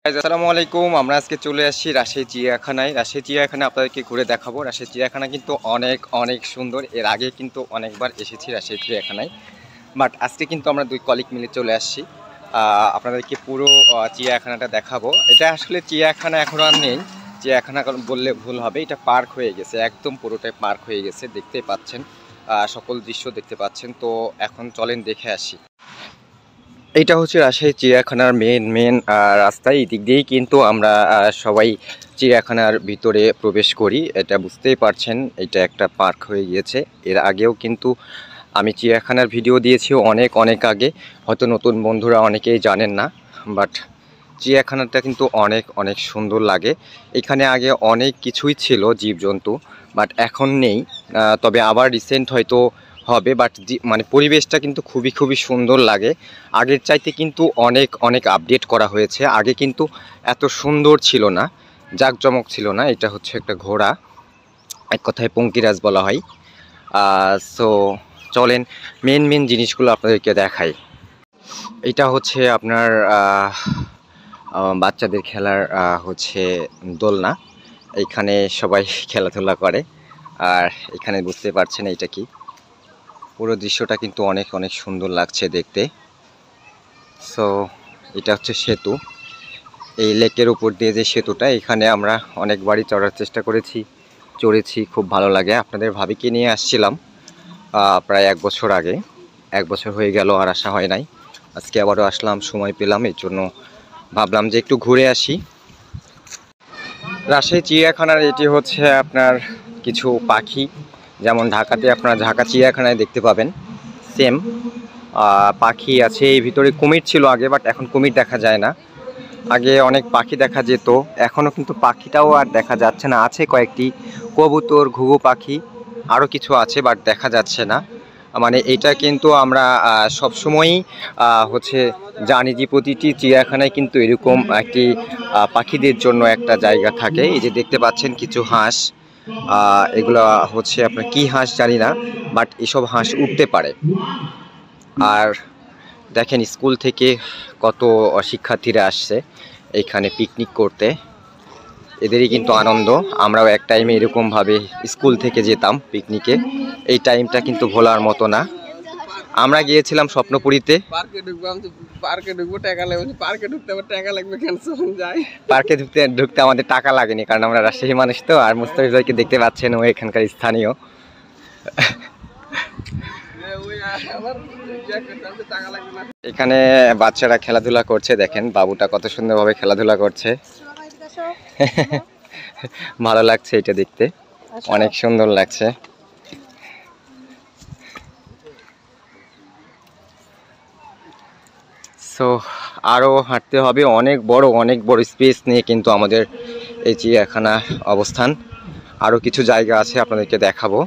আসসালামু আলাইকুম। আমরা আজকে চলে আসছি রাজশাহী চিড়িয়াখানায়। রাজশাহী চিড়িয়াখানা আপনাদেরকে ঘুরে দেখাবো। রাজশাহী চিড়িয়াখানা কিন্তু অনেক সুন্দর। এর আগে কিন্তু অনেকবার এসেছি রাজশাহী চিড়িয়াখানায়, বাট আজকে কিন্তু আমরা দুই কলিগ মিলে চলে আসছি। আপনাদেরকে পুরো চিড়িয়াখানাটা দেখাবো। এটা আসলে চিড়িয়াখানা এখন আর নেই, চিড়িয়াখানা বললে ভুল হবে, এটা পার্ক হয়ে গেছে, একদম পুরোটাই পার্ক হয়ে গেছে। দেখতেই পাচ্ছেন, সকল দৃশ্য দেখতে পাচ্ছেন। তো এখন চলেন দেখে আসি। এটা হচ্ছে রাজশাহী চিড়িয়াখানার মেন রাস্তা। এই দিক দিয়েই কিন্তু আমরা সবাই চিড়িয়াখানার ভিতরে প্রবেশ করি। এটা বুঝতেই পারছেন, এটা একটা পার্ক হয়ে গিয়েছে। এর আগেও কিন্তু আমি চিড়িয়াখানার ভিডিও দিয়েছি অনেক আগে, হয়তো নতুন বন্ধুরা অনেকেই জানেন না, বাট চিড়িয়াখানাটা কিন্তু অনেক সুন্দর লাগে। এখানে আগে অনেক কিছুই ছিল জীবজন্তু, বাট এখন নেই। তবে আবার রিসেন্ট হয়তো হবে, বাট মানে পরিবেশটা কিন্তু খুবই সুন্দর লাগে। আগের চাইতে কিন্তু অনেক আপডেট করা হয়েছে। আগে কিন্তু এত সুন্দর ছিল না, জাঁকজমক ছিল না। এটা হচ্ছে একটা ঘোড়া, এক কথায় পঙ্কিরাজ বলা হয়। সো চলেন মেন জিনিসগুলো আপনাদেরকে দেখাই। এটা হচ্ছে আপনার বাচ্চাদের খেলার হচ্ছে দোলনা। এইখানে সবাই খেলাধুলা করে। আর এখানে বুঝতে পারছেন এইটা কি, পুরো দৃশ্যটা কিন্তু অনেক সুন্দর লাগছে দেখতে। সো এটা হচ্ছে সেতু, এই লেকের উপর দিয়ে যে সেতুটা, এখানে আমরা অনেকবারই চড়ার চেষ্টা করেছি, চড়েছি, খুব ভালো লাগে। আপনাদের ভাবিকে নিয়ে আসছিলাম প্রায় 1 বছর আগে, 1 বছর হয়ে গেল, আর আসা হয় নাই। আজকে আবারও আসলাম, সময় পেলাম, এর জন্য ভাবলাম যে একটু ঘুরে আসি। রাজশাহী চিড়িয়াখানার এটি হচ্ছে আপনার কিছু পাখি, যেমন ঢাকাতে আপনারা ঢাকা চিড়িয়াখানায় দেখতে পাবেন, সেম পাখি আছে। এই ভিতরে কুমির ছিল আগে, বাট এখন কুমির দেখা যায় না। আগে অনেক পাখি দেখা যেত, এখনও কিন্তু পাখিটাও আর দেখা যাচ্ছে না। আছে কয়েকটি কবুতর, ঘুঘু পাখি, আরও কিছু আছে, বাট দেখা যাচ্ছে না। মানে এটা কিন্তু আমরা সবসময়ই হচ্ছে জানি যে প্রতিটি চিড়িয়াখানায় কিন্তু এরকম একটি পাখিদের জন্য একটা জায়গা থাকে। এই যে দেখতে পাচ্ছেন কিছু হাঁস, এগুলো হচ্ছে আপনার কি হাঁস জানি না, বাট এসব হাঁস উঠতে পারে। আর দেখেন স্কুল থেকে কত শিক্ষার্থীরা আসছে এইখানে পিকনিক করতে, এদেরই কিন্তু আনন্দ। আমরাও এক টাইমে এরকমভাবে স্কুল থেকে যেতাম পিকনিকে, এই টাইমটা কিন্তু ভোলার মতো না। আমরা গিয়েছিলাম স্বপ্নপুরীতে। পার্কে ঢুকতে আমাদের টাকা লাগেনি, কারণ আমরা রাজশাহী মানুষ তো। আর মুস্তাফিজ ভাইকে দেখতে পাচ্ছেন, ও এখানকার স্থানীয়। এখানে বাচ্চারা খেলাধুলা করছে, দেখেন বাবুটা কত সুন্দরভাবে খেলাধুলা করছে। ভালো লাগছে এটা দেখতে, অনেক সুন্দর লাগছে। সো আরও হাঁটতে হবে, অনেক বড় স্পেস নিয়ে কিন্তু আমাদের এই চিড়িয়াখানা অবস্থান। আরও কিছু জায়গা আছে, আপনাদেরকে দেখাবো।